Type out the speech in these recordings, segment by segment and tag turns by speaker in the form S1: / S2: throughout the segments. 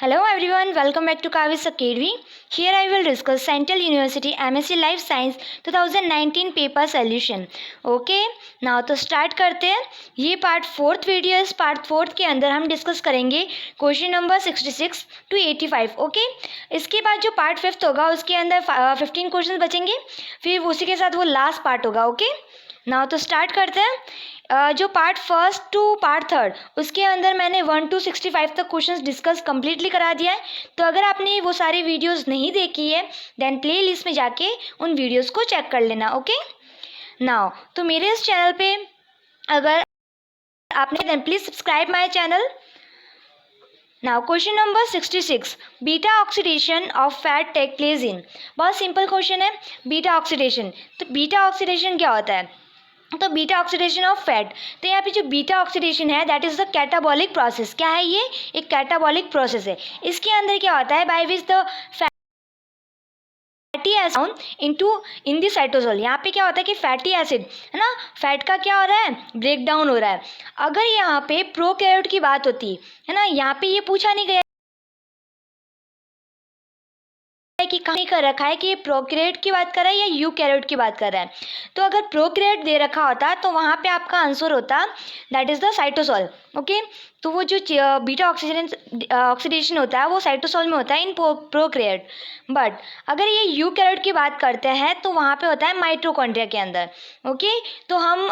S1: Hello everyone, welcome back to Kavis Academy. Here I will discuss Central University MSc Life Science 2019 paper solution. Okay, now तो start करते हैं. ये part fourth video है. Part fourth के अंदर हम discuss करेंगे क्वेश्चन नंबर 66 टू 85. ओके, इसके बाद जो पार्ट फिफ्थ होगा उसके अंदर 15 क्वेश्चन बचेंगे, फिर उसी के साथ वो लास्ट पार्ट होगा. ओके, नाउ तो स्टार्ट करते हैं. जो part first two part third उसके अंदर मैंने 1 to 65 तक क्वेश्चंस डिस्कस कम्प्लीटली करा दिया है. तो अगर आपने वो सारी वीडियोस नहीं देखी है देन प्ले लिस्ट में जाके उन वीडियोस को चेक कर लेना. ओके, नाउ तो मेरे इस चैनल पे अगर आपने then please subscribe my channel. Now question number 66, beta oxidation of fat take place in. बहुत सिंपल क्वेश्चन है. बीटा ऑक्सीडेशन, तो बीटा ऑक्सीडेशन क्या होता है? तो बीटा ऑक्सीडेशन ऑफ फैट, तो यहाँ पे जो बीटा ऑक्सीडेशन है that is the catabolic process. क्या है ये? एक कैटाबॉलिक प्रोसेस है. इसके अंदर क्या होता है? By which the fatty acid in the cytosol. यहाँ पे क्या होता है कि फैटी एसिड है ना, फैट का क्या हो रहा है? ब्रेक डाउन हो रहा है. अगर यहाँ पे प्रोकैरियोट की बात होती है ना, यहाँ पे ये पूछा नहीं गया कि कहीं कर रखा है कि ये प्रोकैरियोट की बात कर रहा है या यूकैरियोट की बात कर रहा है. तो अगर प्रोकैरियोट दे रखा होता तो वहाँ पे आपका आंसर होता that is the cytosol. Okay, तो वो जो बीटा ऑक्सीडेशन होता है वो साइटोसोल में होता है इन प्रोकैरियोट. बट अगर ये यूकैरियोट की बात करते हैं तो वहाँ पे होता है माइटोकॉन्ड्रिया के अंदर. ओके, तो हम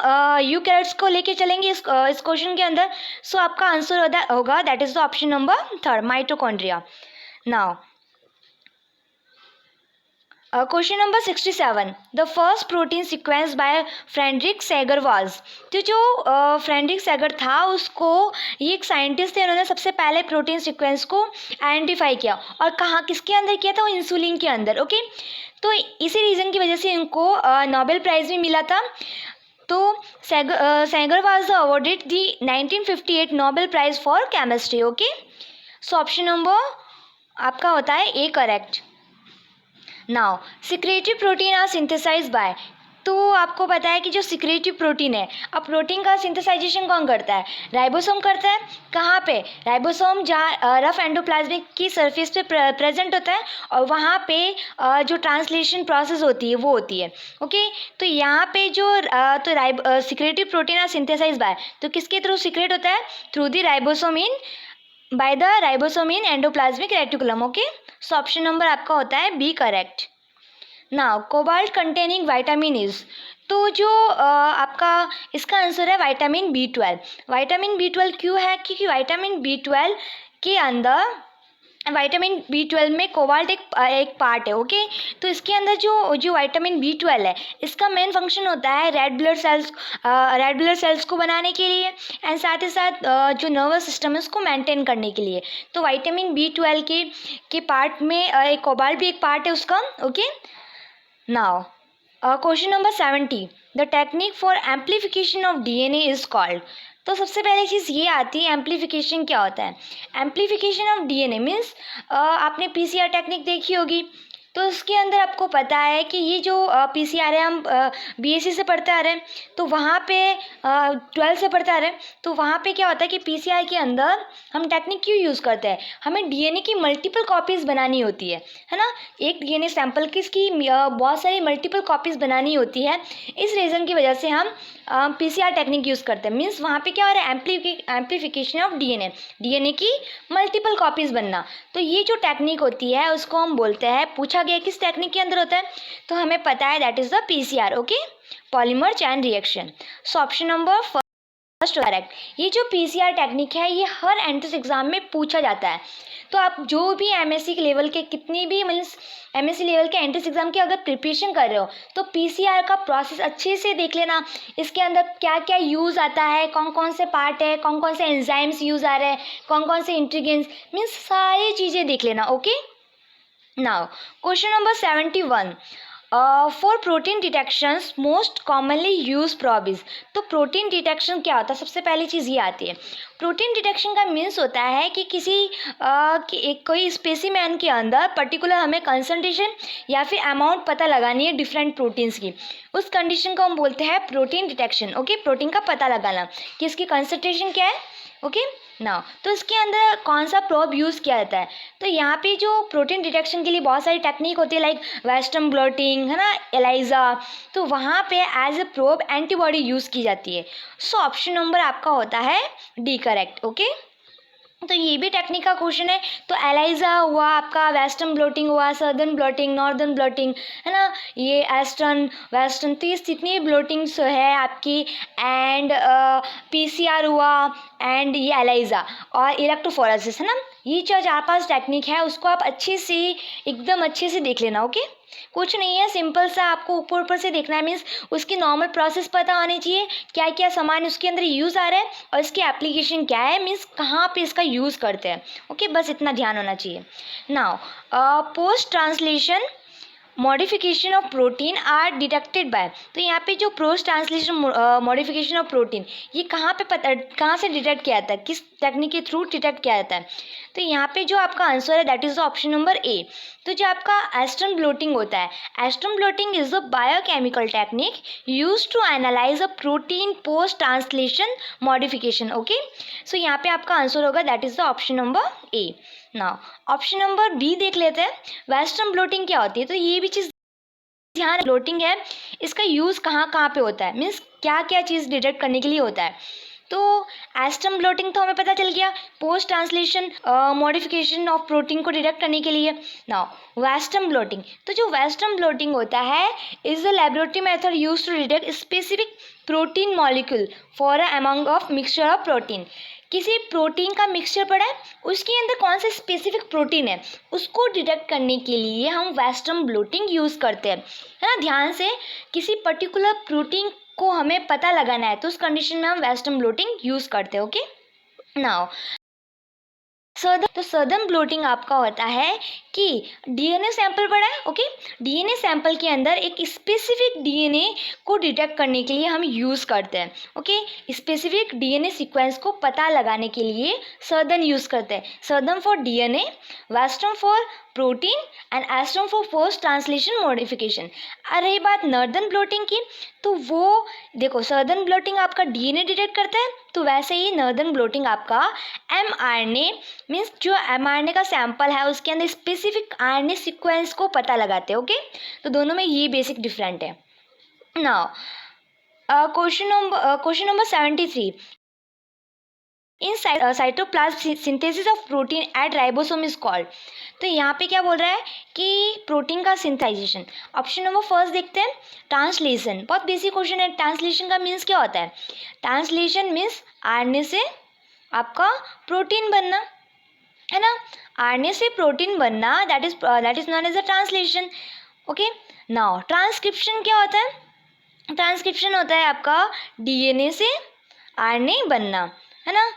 S1: यूकैरियोट्स को लेके चलेंगे इस क्वेश्चन के अंदर. सो आपका आंसर होगा that is the option number third, mitochondria. Now question number 67, the first protein sequence by Frederick Sanger was. तो जो फ्रेडरिक सैगर था उसको, ये एक साइंटिस्ट थे, उन्होंने सबसे पहले प्रोटीन सीक्वेंस को आइडेंटिफाई किया. और कहाँ, किसके अंदर किया था? वो इंसुलिन के अंदर. ओके, तो इसी रीज़न की वजह से इनको नोबेल प्राइज़ भी मिला था. तो Sanger was awarded the 1958 Nobel prize for chemistry. Okay, so option number आपका होता है A correct. Now secretive protein are synthesise by. तो आपको पता है कि जो सिक्रेटिव प्रोटीन है, अब प्रोटीन का सिंथेसाइजेशन कौन करता है? राइबोसोम करता है. कहाँ पे? राइबोसोम जहाँ रफ एंडोप्लाज्मिक की सरफेस पे प्रेजेंट होता है और वहाँ पे जो ट्रांसलेशन प्रोसेस होती है वो होती है. ओके, तो यहाँ पे जो तो secretive protein are synthesise by, तो किसके थ्रू सिक्रेट होता है? Through the ribosome in by the ribosome in endoplasmic reticulum. Okay, so option number आपका होता है b correct. Now cobalt containing vitamin is. तो जो आपका इसका आंसर है विटामिन B12. विटामिन B12 क्यों है? क्योंकि विटामिन B12 के अंदर, विटामिन B12 में कोबाल्ट एक पार्ट है. ओके, तो इसके अंदर जो विटामिन B12 है इसका मेन फंक्शन होता है रेड ब्लड सेल्स को बनाने के लिए एंड साथ ही साथ जो नर्वस सिस्टम है उसको मेंटेन करने के लिए. तो विटामिन B12 के पार्ट में एक कोबाल्ट भी एक पार्ट है उसका. Okay, now question number 70, the technique for amplification of DNA is called. तो सबसे पहले चीज़ ये आती है एम्प्लीफिकेशन क्या होता है. एम्प्लीफिकेशन ऑफ DNA मीन्स, आपने PCR टेक्निक देखी होगी, तो उसके अंदर आपको पता है कि ये जो PCR है हम BSc से पढ़ते आ रहे हैं, तो वहाँ पे 12 से पढ़ते आ रहे हैं, तो वहाँ पे क्या होता है कि PCR के अंदर हम टेक्निक क्यों यूज़ करते हैं? हमें DNA की मल्टीपल कॉपीज़ बनानी होती है ना. एक DNA सैंपल की इसकी बहुत सारी मल्टीपल कॉपीज़ बनानी होती है. इस रीज़न की वजह से हम PCR टेक्निक यूज़ करते हैं. मीन्स वहाँ पे क्या हो रहा है? एम्प्लीफिकेशन ऑफ DNA की मल्टीपल कॉपीज़ बनना. तो ये जो टेक्निक होती है उसको हम बोलते हैं, पूछा गया किस टेक्निक के अंदर होता है, तो हमें पता है that is the PCR. Okay, polymer chain reaction. So option number first correct. ये जो PCR टेक्निक है ये हर एंट्रेंस एग्जाम में पूछा जाता है. तो आप जो भी MSc के लेवल के कितनी भी मीन्स MSc लेवल के एंट्रेंस एग्जाम की अगर प्रिपरेशन कर रहे हो तो PCR का प्रोसेस अच्छे से देख लेना. इसके अंदर क्या क्या यूज़ आता है, कौन कौन से पार्ट है, कौन कौन से एंजाइम्स यूज़ आ रहे हैं, कौन कौन से इंट्रीगेंट्स, मीन्स सारी चीज़ें देख लेना. Okay, now question number 71, for protein detections most commonly use probes. तो प्रोटीन डिटेक्शन क्या होता है? सबसे पहली चीज़ ये आती है. प्रोटीन डिटेक्शन का मीन्स होता है कि कोई स्पेसिमेन के अंदर पर्टिकुलर हमें कंसंट्रेशन या फिर अमाउंट पता लगानी है डिफरेंट प्रोटीन्स की. उस कंडीशन को हम बोलते हैं प्रोटीन डिटेक्शन. ओके, प्रोटीन का पता लगाना कि इसकी कंसंट्रेशन क्या है. ओके, ना, तो इसके अंदर कौन सा प्रोब यूज़ किया जाता है? तो यहाँ पे जो प्रोटीन डिटेक्शन के लिए बहुत सारी टेक्निक होती है, लाइक वेस्टर्न ब्लॉटिंग है ना, एलाइजा, तो वहाँ पे as a probe antibody use की जाती है। सो ऑप्शन नंबर आपका होता है डी करेक्ट। ओके, तो ये भी टेक्निक का क्वेश्चन है। तो एलाइजा हुआ आपका, वेस्टर्न ब्लॉटिंग हुआ, सदर्न ब्लॉटिंग, नॉर्दर्न ब्लॉटिंग है ना, ये ईस्टर्न वेस्टर्न, तो ये जितनी ब्लॉटिंग्स है आपकी, एंड पीसीआर हुआ, एंड ये एलाइजा और इलेक्ट्रोफोरेसिस है ना, ये चार पांच टेक्निक है, उसको आप अच्छे से एकदम अच्छे से देख लेना। ओके, कुछ नहीं है, सिंपल सा आपको ऊपर ऊपर से देखना है, मीन्स उसकी नॉर्मल प्रोसेस पता होनी चाहिए, क्या क्या सामान उसके अंदर यूज़ आ रहा है और इसकी एप्लीकेशन क्या है, मीन्स कहाँ पे इसका यूज़ करते हैं। ओके, बस इतना ध्यान होना चाहिए। Now post translation modification of protein are detected by, तो यहाँ पे जो post translation modification of protein, ये कहाँ से डिटेक्ट किया जाता है, किस टेक्निक के थ्रू डिटेक्ट किया जाता है? तो यहाँ पे जो आपका आंसर है that is option number A. तो जो आपका एस्टर्न ब्लोटिंग होता है, eastern blotting is a biochemical technique use to analyse a protein post translation modification. Okay, so यहाँ पे आपका आंसर होगा that is the option number A. Now option number B देख लेते हैं, वेस्टर्न ब्लोटिंग क्या होती है? तो ये भी चीज़ ध्यान, ब्लोटिंग है, इसका यूज़ कहाँ कहाँ पे होता है, मीन्स क्या क्या चीज़ डिटेक्ट करने के लिए होता है? तो एस्टर्न ब्लोटिंग तो हमें पता चल गया, post translation modification of protein को डिटेक्ट करने के लिए। नाउ वेस्टर्न ब्लोटिंग, तो जो वेस्टर्न ब्लोटिंग होता है is the laboratory method use to detect specific protein molecule for a among of mixture of protein. किसी प्रोटीन का मिक्सचर पड़ा है, उसके अंदर कौन सा स्पेसिफिक प्रोटीन है, उसको डिटेक्ट करने के लिए हम वेस्टर्न ब्लोटिंग यूज़ करते हैं, है ना। ध्यान से, किसी पर्टिकुलर प्रोटीन को हमें पता लगाना है, तो उस कंडीशन में हम वेस्टर्न ब्लोटिंग यूज़ करते हैं। ओके, नाउ सदर्न ब्लोटिंग आपका होता है कि डीएनए सैंपल पड़ा है। ओके, डीएनए सैंपल के अंदर एक स्पेसिफिक डीएनए को डिटेक्ट करने के लिए हम यूज़ करते हैं। ओके, स्पेसिफिक डीएनए सीक्वेंस को पता लगाने के लिए सदर्न यूज़ करते हैं। Southern for DNA, western for protein and astern for post translation modification. और रही बात नॉर्दर्न ब्लोटिंग की, तो वो देखो, सदर्न ब्लोटिंग आपका डीएनए डिटेक्ट करता है, तो वैसे ही नॉर्दर्न ब्लोटिंग आपका एमआरएनए, मीन्स जो एमआरएनए का सैंपल है उसके अंदर स्पेसिफिक आरएनए सीक्वेंस को पता लगाते हैं। ओके, तो दोनों में ये बेसिक डिफरेंट है। Now question number 73, in cytoplasm synthesis of protein at ribosome is called. तो यहाँ पे क्या बोल रहा है कि प्रोटीन का सिंथेसाइजेशन। ऑप्शन नंबर फर्स्ट देखते हैं, ट्रांसलेशन। बहुत बेसिक क्वेश्चन है, ट्रांसलेशन का मीन्स क्या होता है? ट्रांसलेशन मीन्स आरएनए से आपका प्रोटीन बनना, है ना, आरएनए से प्रोटीन बनना, that is known as a translation. Okay, now transcription क्या होता है? ट्रांसक्रिप्शन होता है आपका डीएनए से आरएनए बनना, है ना।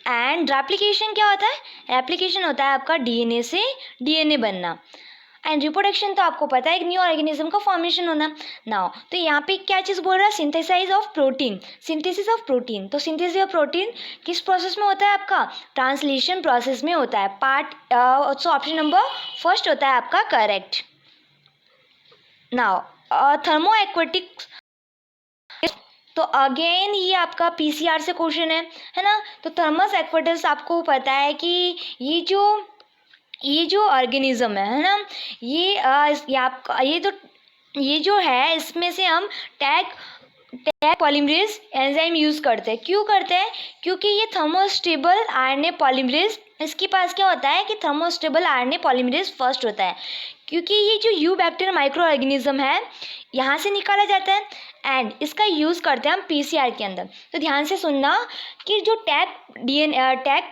S1: एंड रेप्लिकेशन क्या होता है? रेप्लिकेशन होता है आपका डीएनए से डीएनए बनना। एंड रिप्रोडक्शन तो आपको पता है, एक न्यू ऑर्गेनिज्म का फॉर्मेशन होना। नाउ तो यहाँ पे क्या चीज़ बोल रहा है? Synthesize of protein, synthesis of protein. तो सिंथेसिस ऑफ प्रोटीन किस प्रोसेस में होता है आपका? ट्रांसलेशन प्रोसेस में होता है। Part so option number first होता है आपका करेक्ट। नाउ थर्मो एक्वेटिक्स, तो अगेन ये आपका पीसीआर से क्वेश्चन है ना। तो थर्मस एक्वेटिक्स आपको पता है कि ये जो ऑर्गेनिज्म है ना, ये जो है इसमें से हम टैग पॉलीमरेज एंजाइम यूज़ करते हैं। क्यों करते हैं? क्योंकि ये थर्मोस्टेबल आरएनए पॉलीमरेज, इसके पास क्या होता है कि थर्मोस्टेबल आरएनए पॉलीमरेज फर्स्ट होता है, क्योंकि ये जो यू बैक्टीरिया माइक्रो ऑर्गेनिज्म है यहाँ से निकाला जाता है एंड इसका यूज़ करते हैं हम पीसीआर के अंदर। तो ध्यान से सुनना कि जो टैग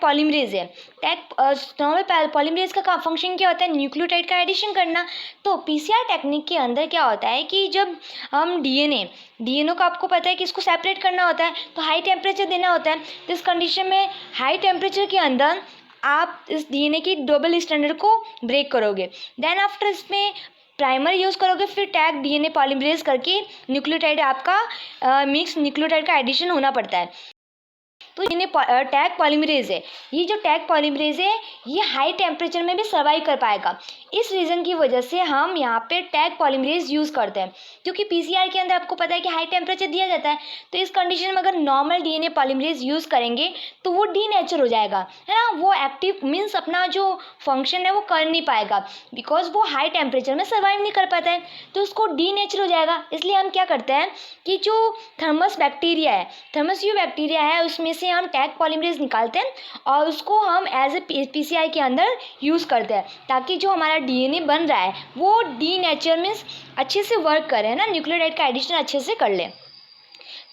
S1: पॉलीमरेज है, टैग पॉलीमरेज का फंक्शन क्या होता है? न्यूक्लियोटाइड का एडिशन करना। तो पीसीआर टेक्निक के अंदर क्या होता है कि जब हम डीएनए को आपको पता है कि इसको सेपरेट करना होता है, तो हाई टेम्परेचर देना होता है। तो इस कंडीशन में हाई टेम्परेचर के अंदर आप इस डीएनए की डबल स्टैंडर्ड को ब्रेक करोगे, देन आफ्टर इसमें प्राइमर यूज़ करोगे, फिर टैग डीएनए पॉलीमरेज करके न्यूक्लियोटाइड आपका मिक्स न्यूक्लियोटाइड का एडिशन होना पड़ता है। तो ये टैग पॉलीमरेज है, ये जो टैग पॉलीमरेज है ये हाई टेम्परेचर में भी सर्वाइव कर पाएगा। इस रीज़न की वजह से हम यहाँ पे टैग पॉलीमरेज यूज़ करते हैं, क्योंकि पीसीआर के अंदर आपको पता है कि हाई टेम्परेचर दिया जाता है। तो इस कंडीशन में अगर नॉर्मल डीएनए पॉलीमरेज यूज़ करेंगे तो वो डीनेचर हो जाएगा, है ना, वो एक्टिव मीन्स अपना जो फंक्शन है वो कर नहीं पाएगा, बिकॉज वो हाई टेम्परेचर में सर्वाइव नहीं कर पाता है, तो उसको डीनेचर हो जाएगा। इसलिए हम क्या करते हैं कि जो थर्मस बैक्टीरिया है, थर्मस यू बैक्टीरिया है, उसमें से हम टैग पॉलीमरेज निकालते हैं और उसको हम एज ए पीसीआर के अंदर यूज़ करते हैं, ताकि जो हमारा डीएनए बन रहा है वो डीनेचर मीन्स अच्छे से वर्क करे, ना, न्यूक्लियोटाइड का एडिशन अच्छे से कर ले।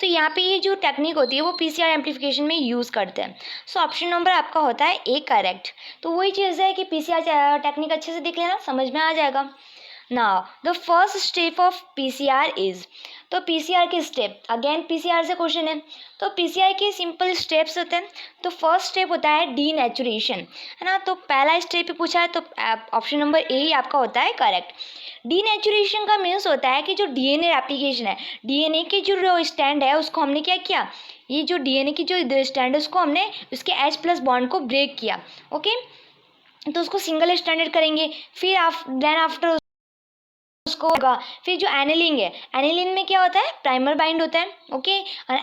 S1: तो यहाँ पे ये जो टेक्निक होती है वो पीसीआर एम्प्लीफिकेशन में यूज़ करते हैं। सो ऑप्शन नंबर आपका होता है ए करेक्ट। तो वही चीज़ है कि पीसीआर टेक्निक अच्छे से देख लेना, समझ में आ जाएगा। Now the first step of PCR is, तो पीसीआर के स्टेप, अगेन पीसीआर से क्वेश्चन है, तो पीसीआर के सिंपल स्टेप्स होते हैं। तो फर्स्ट स्टेप होता है डीनेचुरेशन, है ना, तो पहला स्टेप ही पूछा है, तो ऑप्शन नंबर ए ही आपका होता है करेक्ट। डीनेचुरेशन का मीन्स होता है कि जो डीएनए एप्लीकेशन है, डीएनए की जो स्टैंड है उसको हमने क्या किया, ये जो डीएनए की जो स्टैंड है उसको हमने उसके H+ बॉन्ड को ब्रेक किया, ओके, तो उसको सिंगल स्टैंडर्ड करेंगे। फिर देन आफ्टर उसको होगा, फिर जो एनिलिन है, एनिलिन में क्या होता है, प्राइमर बाइंड होता है, ओके,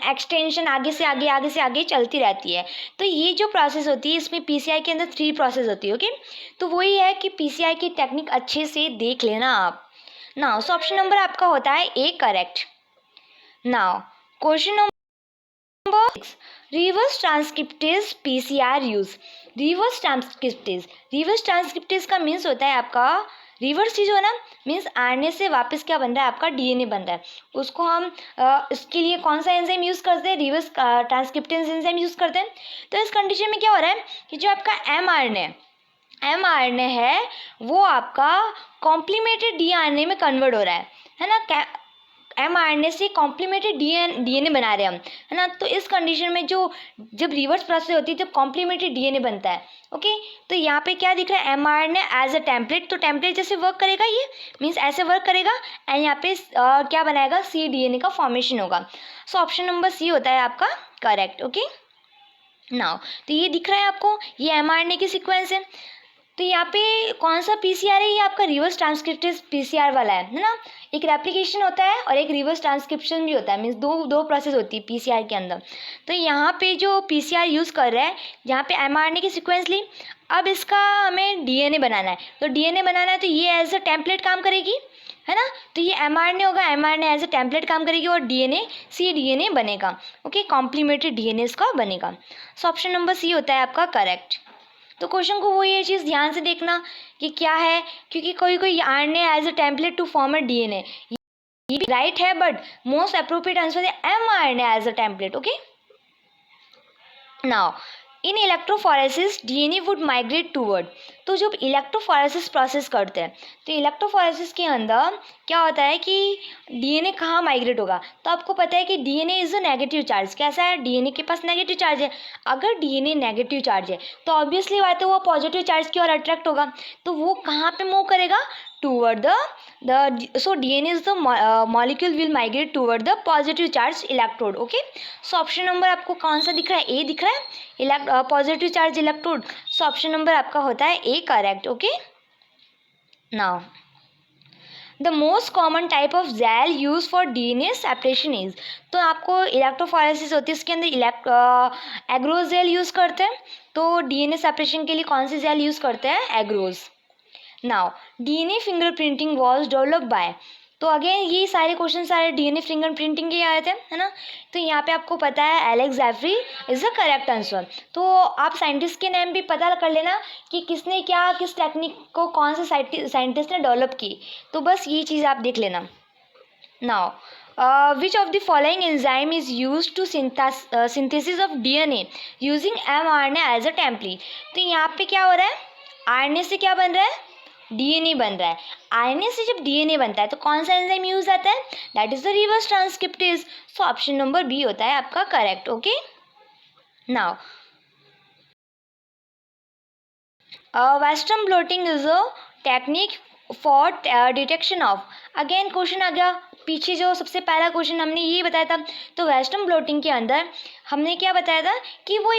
S1: एक्सटेंशन आगे से आगे आगे से आगे चलती रहती है। तो ये जो प्रोसेस होती है इसमें पीसीआर के अंदर 3 प्रोसेस होती है, ओके। तो वही है कि पीसीआर की टेक्निक अच्छे से देख लेना आप। नाउ सो ऑप्शन नंबर आपका होता है A correct. Now question number 6, reverse transcriptase PCR use. Reverse transcriptase का मीन्स होता है आपका, रिवर्स चीज़ हो ना, मीन्स आरएनए से वापस क्या बन रहा है, आपका डीएनए बन रहा है। उसको हम इसके लिए कौन सा एंजाइम यूज़ करते हैं, रिवर्स ट्रांसक्रिप्टेज एंजाइम यूज़ करते हैं। तो इस कंडीशन में क्या हो रहा है कि जो आपका एमआरएनए है वो आपका कॉम्प्लीमेंटेड डीआरएनए में कन्वर्ट हो रहा है ना, एमआरएनए से कॉम्प्लीमेंटेड डीएनए बना रहे हैं हम, है ना। तो इस कंडीशन में जो जब रिवर्स प्रोसेस होती है तो कॉम्प्लीमेंटेड डीएनए बनता है, ओके। तो यहाँ पे क्या दिख रहा है, एमआरएनए एज अ टेम्पलेट, तो टेम्पलेट जैसे वर्क करेगा, ये मीन्स ऐसे वर्क करेगा, एंड यहाँ पे क्या बनाएगा, सी डीएनए का फॉर्मेशन होगा। सो ऑप्शन नंबर सी होता है आपका करेक्ट, ओके। नाउ तो ये दिख रहा है आपको, ये एमआरएनए की सीक्वेंस है। तो यहाँ पे कौन सा पीसीआर है, ये आपका रिवर्स ट्रांसक्रिप्टेज पीसीआर वाला है ना। एक रेप्लिकेशन होता है और एक रिवर्स ट्रांसक्रिप्शन भी होता है, मीन्स दो प्रोसेस होती है पीसीआर के अंदर। तो यहाँ पे जो पीसीआर यूज़ कर रहा है, यहाँ पे एमआरएनए की सीक्वेंस ली, अब इसका हमें डीएनए बनाना है। तो डीएनए बनाना है तो ये एज अ टेम्पलेट काम करेगी, है ना। तो ये एमआरएनए होगा, एमआरएनए एज अ टेम्पलेट काम करेगी और डीएनए सी डीएनए बनेगा, ओके, कॉम्प्लीमेंट्री डीएनए इसका बनेगा। सो ऑप्शन नंबर सी होता है आपका करेक्ट। तो क्वेश्चन को वो ये चीज़ ध्यान से देखना कि क्या है, क्योंकि कोई RNA as a template to form a DNA, ये भी राइट है, बट मोस्ट अप्रोप्रिएट आंसर है mRNA as a template, okay. Now in electrophoresis DNA would migrate toward, तो जब इलेक्ट्रोफोरेसिस प्रोसेस करते हैं तो इलेक्ट्रोफोरेसिस के अंदर क्या होता है कि डीएनए कहाँ माइग्रेट होगा, तो आपको पता है कि DNA is a negative charge, कैसा है, डीएनए के पास नेगेटिव चार्ज है। अगर डीएनए नेगेटिव चार्ज है तो ऑब्वियसली बात है वो पॉजिटिव चार्ज की ओर अट्रैक्ट होगा, तो वो कहाँ पे मूव करेगा, toward so DNA is the molecule will migrate toward the positive charge electrode, okay। so option number आपको कौन सा दिख रहा है, ए दिख रहा है, positive charge electrode. So option number आपका होता है A correct, okay. Now the most common type of gel use for DNA separation is, तो आपको इलेक्ट्रोफोरेसिस होती है इसके अंदर एग्रोज जेल यूज़ करते हैं। तो डीएनए सेपरेशन के लिए कौन सी जेल यूज़ करते हैं, एग्रोज। Now DNA fingerprinting was developed by, तो अगेन ये सारे क्वेश्चन सारे डीएनए फिंगरप्रिंटिंग के आए थे, है ना। तो यहाँ पे आपको पता है Alex Jeffrey is the correct answer. तो आप साइंटिस्ट के नेम भी पता कर लेना कि किसने क्या किस टेक्निक को कौन से साइंटिस्ट ने डेवलप की, तो बस ये चीज़ आप देख लेना। Now which of the following enzyme is use to synthesis of DNA using mRNA as a template, तो यहाँ पे क्या हो रहा है, आरएनए से क्या बन रहा है, डीएनए बन रहा है। आरएनए से जब डीएनए बनता है तो कौन सा एंजाइम यूज आता है, that is the reverse transcriptase. So option number B होता है आपका correct, okay. Now western blotting is a technique for detection of, again question आ गया, पीछे जो सबसे पहला क्वेश्चन हमने ये बताया था। तो वेस्टर्न ब्लोटिंग के अंदर हमने क्या बताया था कि वो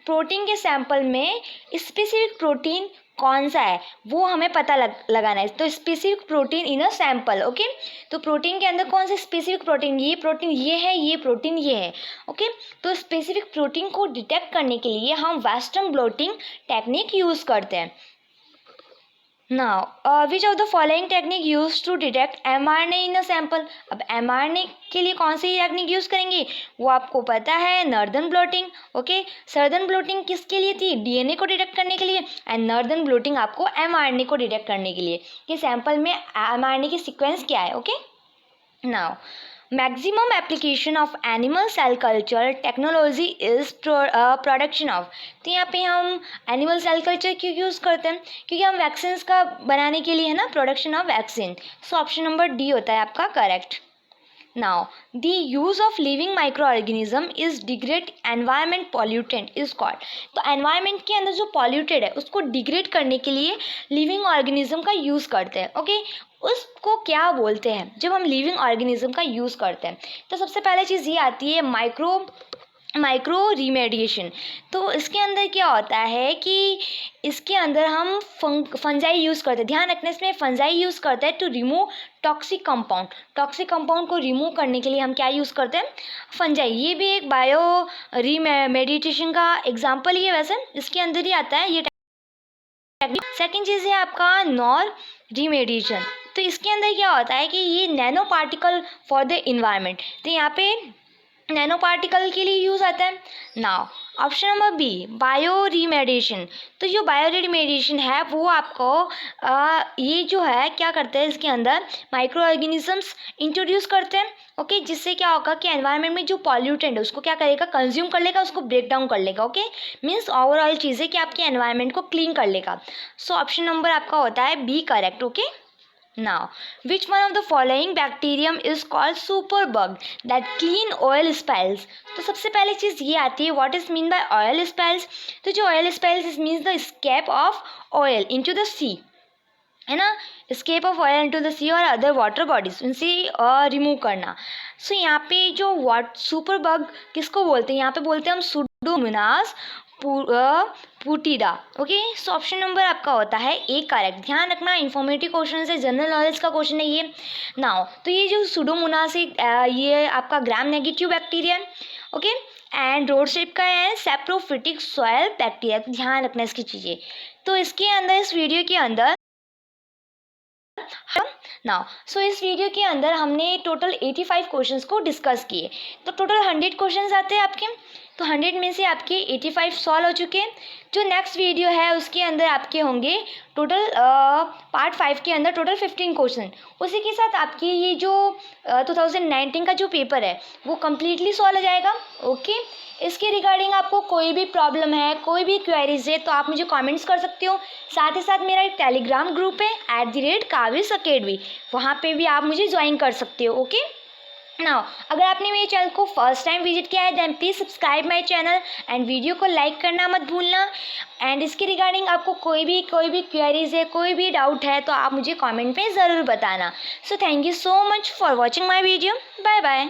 S1: प्रोटीन के सैंपल में स्पेसिफिक प्रोटीन कौन सा है वो हमें पता लगाना है। तो specific protein in a sample, okay. तो प्रोटीन के अंदर कौन सा स्पेसिफिक प्रोटीन ये है, ये प्रोटीन ये है, ओके। तो स्पेसिफिक प्रोटीन को डिटेक्ट करने के लिए हम वेस्टर्न ब्लोटिंग टेक्निक यूज़ करते हैं। Now which of the following technique use to detect mRNA in a sample. अब mRNA के लिए कौन सी टेक्निक यूज़ करेंगे वो आपको पता है, northern blotting, okay. Southern blotting किसके लिए थी, डीएनए को डिटेक्ट करने के लिए, एंड नॉर्दर्न ब्लोटिंग आपको mRNA को डिटेक्ट करने के लिए कि सैंपल में mRNA की सीक्वेंस क्या है, okay. Now maximum application of animal cell culture technology is production of. तो यहाँ पे हम एनिमल सेल कल्चर क्यों यूज़ करते हैं, क्योंकि हम वैक्सीन का बनाने के लिए है ना, production of vaccine. So option number D होता है आपका correct. Now the use of living micro organism is degrade environment pollutant is called. तो एनवायरमेंट के अंदर जो पॉल्यूटेड है उसको डिग्रेड करने के लिए लिविंग ऑर्गेनिज्म का यूज़ करते हैं, ओके। उसको क्या बोलते हैं जब हम लिविंग ऑर्गेनिज्म का यूज़ करते हैं। तो सबसे पहले चीज़ ये आती है माइक्रो रिमेडिएशन। तो इसके अंदर क्या होता है कि इसके अंदर हम फंजाई यूज़ करते हैं, ध्यान रखना इसमें फंजाई यूज़ करते हैं टू रिमूव टॉक्सिक कंपाउंड को रिमूव करने के लिए हम क्या यूज़ करते हैं, फंजाई। ये भी एक बायो रिमेडिएशन का एग्जाम्पल ही है, वैसे इसके अंदर ही आता है ये टेक्निक। सेकेंड चीज़ है आपका नॉर रिमेडिएशन। तो इसके अंदर क्या होता है कि ये nano particle for the environment. तो यहाँ पे नैनो पार्टिकल के लिए यूज़ आता है। Now option number b bio remediation. तो जो बायो रिमेडिएशन है वो आपको ये जो है क्या करते हैं, इसके अंदर माइक्रो ऑर्गेनिजम्स इंट्रोड्यूस करते हैं, ओके। जिससे क्या होगा कि एनवायरनमेंट में जो पॉल्यूटेंट है उसको क्या करेगा, कंज्यूम कर लेगा, उसको ब्रेक डाउन कर लेगा, ओके। मीन्स ओवरऑल चीज़ें कि आपके एनवायरनमेंट को क्लीन कर लेगा। सो ऑप्शन नंबर आपका होता है b correct, okay. Now, which one of the following bacterium is called superbug that clean oil spills? तो सबसे पहले चीज़ ये आती है what is mean by oil spills। तो जो oil spills is means the escape of oil into the sea, है ना, escape of oil into the sea और other water bodies, उनसे रिमूव करना। सो यहाँ पे जो सुपरबग किसको बोलते हैं, यहाँ पे बोलते हैं हम pseudomonas putida, okay. So option number आपका होता है ए करेक्ट। ध्यान रखना इन्फॉर्मेटिव क्वेश्चन है, जनरल नॉलेज का क्वेश्चन है ये। नाउ तो ये जो सुडोमोनास ये आपका ग्राम नेगेटिव बैक्टीरिया है, ओके, एंड रोड शेप का है सेप्रोफिटिक सॉयल बैक्टीरिया। तो ध्यान रखना इसकी चीज़ें। तो इसके अंदर इस वीडियो के अंदर नाउ इस वीडियो के अंदर हमने टोटल 85 क्वेश्चंस को डिस्कस किए। तो टोटल 100 क्वेश्चंस आते हैं आपके। तो 100 में से आपके 85 सॉल्व हो चुके हैं। जो नेक्स्ट वीडियो है उसके अंदर आपके होंगे टोटल पार्ट 5 के अंदर टोटल 15 क्वेश्चन। उसी के साथ आपकी ये जो 2019 का जो पेपर है वो कम्प्लीटली सॉल्व हो जाएगा, ओके। इसके रिगार्डिंग आपको कोई भी प्रॉब्लम है, कोई भी क्वेरीज है तो आप मुझे कमेंट्स कर सकते हो। साथ ही साथ मेरा एक टेलीग्राम ग्रुप है @काविस अकेडमी, वहाँ पे भी आप मुझे ज्वाइन कर सकते हो, ओके। नाउ अगर आपने मेरे चैनल को फर्स्ट टाइम विजिट किया है then please subscribe my channel and video को लाइक करना मत भूलना। एंड इसके रिगार्डिंग आपको कोई भी क्वेरीज है, कोई भी डाउट है तो आप मुझे कमेंट में ज़रूर बताना। So thank you so much for watching my video. Bye bye.